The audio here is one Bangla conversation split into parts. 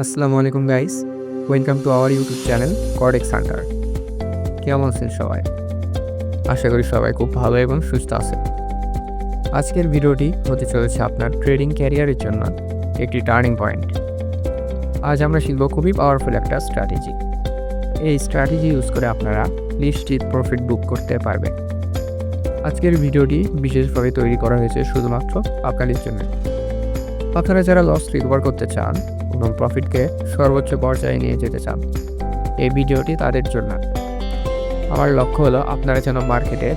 আসসালামু আলাইকুম guys, welcome to our YouTube channel caudex Hunter. কেমন আছেন সবাই? আশা করি সবাই খুব ভালো এবং সুস্থ আছেন। আজকের ভিডিওটি হতে চলেছে আপনার ট্রেডিং ক্যারিয়ারের জন্য একটি টার্নিং পয়েন্ট। আজ আমরা শিখব খুবই পাওয়ারফুল একটা স্ট্র্যাটেজি। এই স্ট্র্যাটেজি ইউজ করে আপনারা নিশ্চিত প্রফিট বুক করতে পারবেন। আজকের ভিডিওটি বিশেষভাবে তৈরি করা হয়েছে শুধুমাত্র আপনাদের জন্য। আপনারা যারা লস রিকভার করতে চান এবং প্রফিটকে সর্বোচ্চ পর্যায়ে নিয়ে যেতে চান, এই ভিডিওটি তাদের জন্য। আমার লক্ষ্য হলো আপনারা যেন মার্কেটের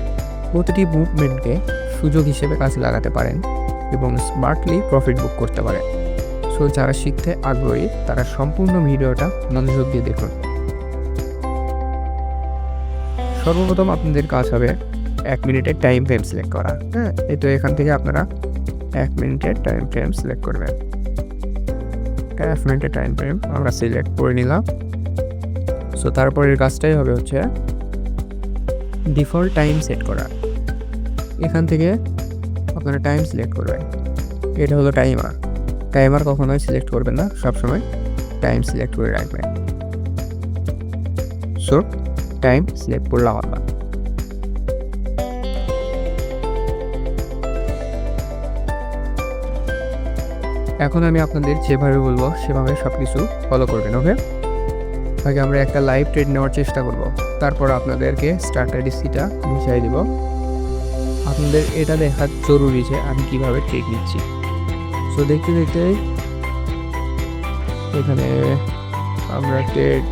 প্রতিটি মুভমেন্টকে সুযোগ হিসেবে কাজে লাগাতে পারেন এবং স্মার্টলি প্রফিট বুক করতে পারেন। সো যারা শিখতে আগ্রহী তারা সম্পূর্ণ ভিডিওটা মনোযোগ দিয়ে দেখুন। সর্বপ্রথম আপনাদের কাজ হবে 1 মিনিটের টাইম ফ্রেম সিলেক্ট করা। এই তো এখান থেকে আপনারা 1 মিনিটের টাইম ফ্রেম সিলেক্ট করবেন। 1 মিনিটের টাইম ফ্রেম আমরা সিলেক্ট করে নিলাম। সো তারপরের কাজটাই হবে হচ্ছে ডিফল্ট টাইম সেট করা। এখান থেকে আপনারা টাইম সিলেক্ট করবেন। এটা হলো টাইমার। টাইমার কখনোই সিলেক্ট করবেন না, সবসময় টাইম সিলেক্ট করে রাখবেন। সো টাইম সিলেক্ট করলাম আমরা। এখন আমি আপনাদের যেভাবে বলবো সেভাবে সব কিছু ফলো করবেন, ওকে? আগে আমরা একটা লাইভ ট্রেড নেওয়ার চেষ্টা করব, তারপর আপনাদেরকে স্ট্র্যাটেজিটা বুঝিয়ে দিব। আপনাদের এটা দেখা জরুরি যে আমি কীভাবে ট্রেড নিচ্ছি। সো দেখতে দেখতে এখানে আমরা ট্রেড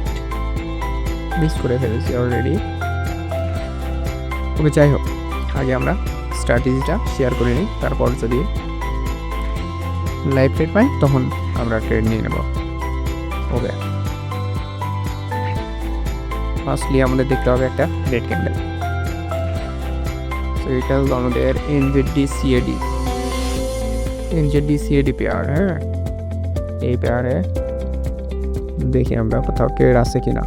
মিস করে ফেলেছি অলরেডি। তবে যাই হোক, আগে আমরা স্ট্র্যাটেজিটা শেয়ার করে নিই, তারপর যদি লাইভ ট্রেড পাই তখন আমরা ট্রেড নিয়ে নেব, ওকে? ফার্স্টলি আমাদের দেখতে হবে একটা রেড ক্যান্ডেল। তো এটা হলো আমাদের এনজেডি সিএডি পেয়ার। এই পেয়ারে দেখি আমরা কোথাও ট্রেড আছে কিনা।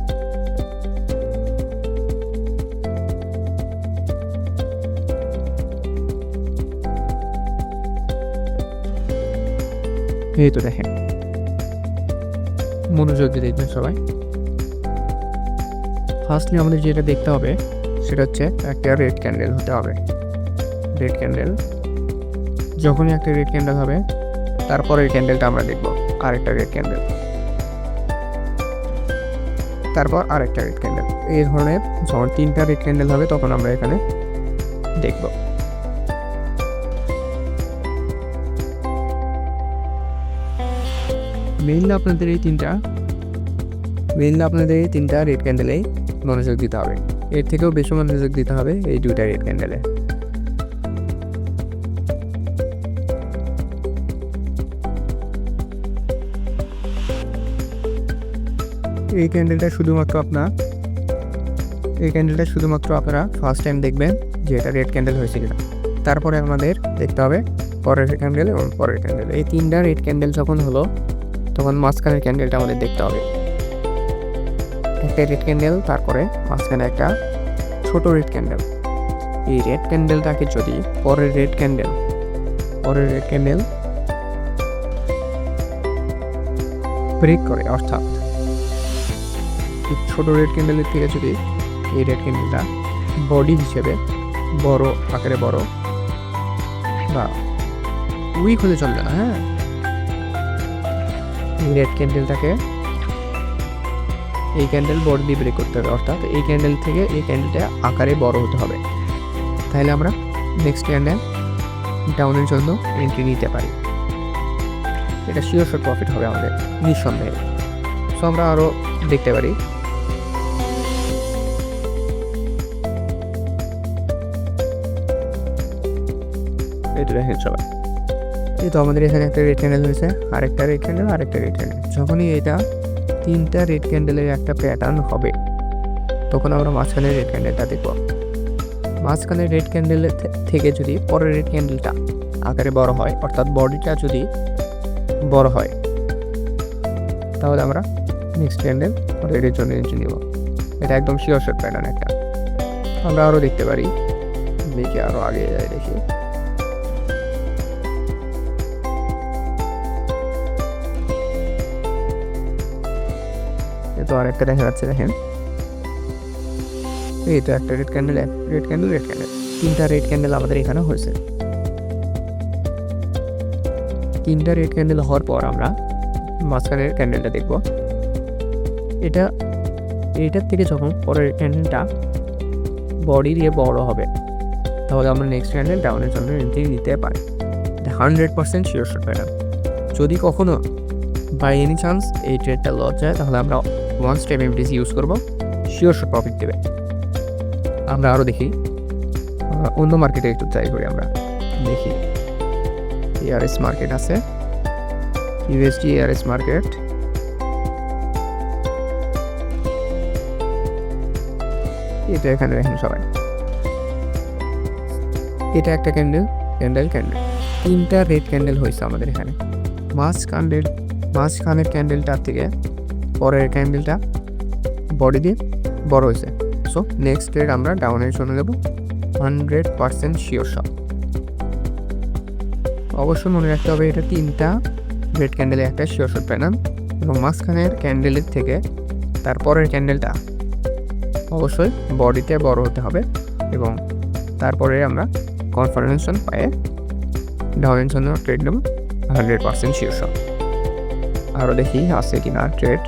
এই তো দেখেন, মনোযোগ দিয়ে দেখবেন সবাই। ফার্স্টলি আমাদের যেটা দেখতে হবে সেটা হচ্ছে একটা রেড ক্যান্ডেল হতে হবে। রেড ক্যান্ডেল, যখনই একটা রেড ক্যান্ডেল হবে তারপরের ক্যান্ডেলটা আমরা দেখব আরেকটা রেড ক্যান্ডেল, তারপর আরেকটা রেড ক্যান্ডেল। এই ধরনের যখন 3টা রেড ক্যান্ডেল হবে তখন আমরা এখানে দেখব। মেইনলি আপনাদের এই তিনটা রেড ক্যান্ডেলেই মনোযোগ দিতে হবে। এর থেকেও বেশি মনোযোগ দিতে হবে এই 2টা রেড ক্যান্ডেলে। এই ক্যান্ডেলটা শুধুমাত্র আপনারা ফার্স্ট টাইম দেখবেন যে এটা রেড ক্যান্ডেল হয়েছে কিনা। তারপরে আমাদের দেখতে হবে পরের ক্যান্ডেল এবং পরের ক্যান্ডেল। এই 3টা রেড ক্যান্ডেল যখন হলো তখন মাঝখানের ক্যান্ডেলটা আমাদের দেখতে হবে। একটা রেড ক্যান্ডেল, তারপরে মাঝখানে একটা ছোট রেড ক্যান্ডেল। এই রেড ক্যান্ডেলটাকে যদি পরের রেড ক্যান্ডেল ব্রেক করে, অর্থাৎ ছোট রেড ক্যান্ডেলের থেকে যদি এই রেড ক্যান্ডেলটা বডি হিসেবে বড় আকারে বড় বা উইক হতে চলবে না। এই রেড ক্যান্ডেলটাকে এই ক্যান্ডেল বড় দিয়ে ব্রেক করতে হবে, অর্থাৎ এই ক্যান্ডেল থেকে এই ক্যান্ডেলটা আকারে বড় হতে হবে। তাহলে আমরা নেক্সট ক্যান্ডেল ডাউনের জন্য এন্ট্রি নিতে পারি। এটা শিওর প্রফিট হবে আমাদের নিঃসন্দেহে। সো আমরা আরও দেখতে পারি। এটা দেখেন সবাই, এই তো আমাদের এখানে একটা রেড ক্যান্ডেল হয়েছে, আরেকটা রেড ক্যান্ডেল। যখনই এটা 3টা রেড ক্যান্ডেলের একটা প্যাটার্ন হবে তখন আমরা মাঝখানের রেড ক্যান্ডেলটা দেখব। মাঝখানের রেড ক্যান্ডেলের থেকে যদি পরের রেড ক্যান্ডেলটা আকারে বড় হয়, অর্থাৎ বডিটা যদি বড় হয়, তাহলে আমরা নেক্সট ক্যান্ডেল রেডের জন্য এন্ট্রি নেব। এটা একদম শিওর প্যাটার্ন একটা। আমরা আরও দেখতে পারি, দেখি আরও আগে যাই দেখি। তো আর একটা দেখা যাচ্ছে, দেখেন এই তো একটা red candle, red candle, red candle, 3টা রেড ক্যান্ডেল আমাদের এখানে হয়েছে। 3টা রেড ক্যান্ডেল হওয়ার পর আমরা মাঝখানের ক্যান্ডেলটা দেখব। এটার থেকে যখন পরের ক্যান্ডেলটা বডি দিয়ে বড় হবে, তাহলে আমরা নেক্সট ক্যান্ডেল ডাউনের জন্য এন্ট্রি নিতে পারি। 100% শিওর শট প্যাটার্ন। যদি কখনো বাই এনি চান্স এই ট্রেডটা লস যায়, তাহলে আমরা 1 স্টেপ এমটিসি ইউজ করবো, শিওর শট প্রফিট দেবে। আমরা আরও দেখি অন্য মার্কেটে একটু ট্রাই করি। আমরা দেখি এআরএস মার্কেট আছে, ইউএসডি এআরএস মার্কেট, এটা এখানে দেখেন সবাই, এটা একটা ক্যান্ডেল, 3টা রেড ক্যান্ডেল হয়েছে আমাদের এখানে। মাঝখানের ক্যান্ডেলটার থেকে পরের ক্যান্ডেলটা বডি দিয়ে বড় হয়েছে। সো নেক্সট ট্রেড আমরা ডাউনের জন্য দেবো 100% শিওর শট। অবশ্যই মনে রাখতে হবে এটা 3টা রেড ক্যান্ডেলে একটা শিওর শট প্যাটার্ন, এবং মাঝখানের ক্যান্ডেলের থেকে তারপরের ক্যান্ডেলটা অবশ্যই বডিতে বড় হতে হবে, এবং তারপরে আমরা কনফার্মেশন পায়ে ডাউনের জন্য ট্রেড নেব 100% শিওর শট। আরও দেখি আছে কিনা ট্রেড।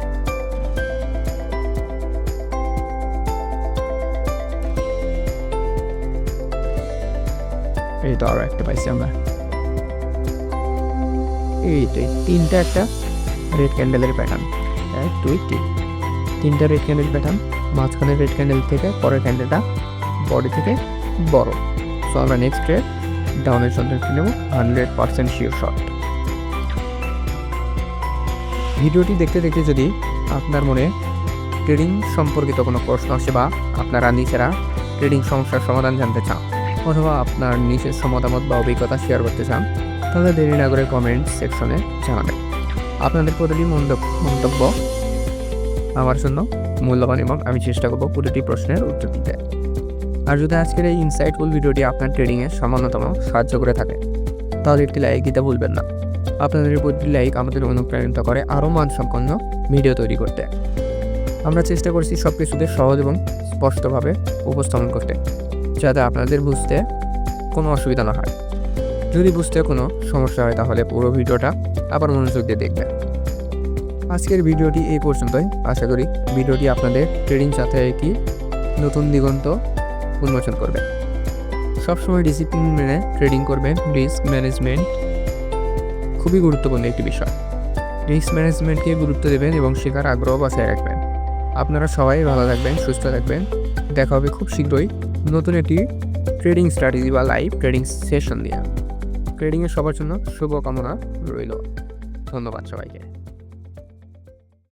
এই তো আরও একটা পাইছি আমরা, এইটাই 3টা একটা রেড ক্যান্ডেলের প্যাটার্ন, 1 2 3, 3টা রেড ক্যান্ডেল প্যাটার্ন। মাঝখানের রেড ক্যান্ডেল থেকে পরের ক্যান্ডেলটা বডি থেকে বড়। সো আমরা নেক্সট ট্রেড ডাউনের জন্য নেব 100% শিওর শট। ভিডিওটি দেখতে দেখতে যদি আপনার মনে ট্রেডিং সম্পর্কিত কোনো প্রশ্ন আসে, বা আপনারা নিজেরা ট্রেডিং সমস্যার সমাধান জানতে চান, অথবা আপনার নিজের মতামত বা অভিজ্ঞতা শেয়ার করতে চান, তাহলে দেরি না করে কমেন্ট সেকশনে জানাবেন। আপনাদের প্রতিটি মন্তব্য আমার জন্য মূল্যবান, এবং আমি চেষ্টা করব প্রতিটি প্রশ্নের উত্তর দিতে। আর যদি আজকের এই ইনসাইটফুল ভিডিওটি আপনার ট্রেডিংয়ে সামান্যতম সাহায্য করে থাকে, তাহলে একটি লাইক দিতে ভুলবেন না। আপনাদের প্রতিটি লাইক আমাদের অনুপ্রাণিত করে আরও মানসম্পন্ন ভিডিও তৈরি করতে। আমরা চেষ্টা করছি সব কিছুকে সহজ এবং স্পষ্টভাবে উপস্থাপন করতে, যাতে আপনাদের বুঝতে কোনো অসুবিধা না হয়। যদি বুঝতে কোনো সমস্যা হয়, তাহলে পুরো ভিডিওটা আবার মনোযোগ দিয়ে দেখবেন। আজকের ভিডিওটি এই পর্যন্তই। আশা করি ভিডিওটি আপনাদের ট্রেডিং যাত্রায় একটি নতুন দিগন্ত উন্মোচন করবে। সবসময় ডিসিপ্লিন মেনে ট্রেডিং করবেন। রিস্ক ম্যানেজমেন্ট খুবই গুরুত্বপূর্ণ একটি বিষয়। রিস্ক ম্যানেজমেন্টকে গুরুত্ব দেবেন এবং শেখার আগ্রহ বজায় রাখবেন। আপনারা সবাই ভালো থাকবেন, সুস্থ থাকবেন। দেখা হবে খুব শীঘ্রই নতুন একটি ট্রেডিং স্ট্র্যাটেজি বা লাইভ ট্রেডিং সেশন নিয়ে। ট্রেডিংয়ের সবার জন্য শুভকামনা রইল। ধন্যবাদ সবাইকে।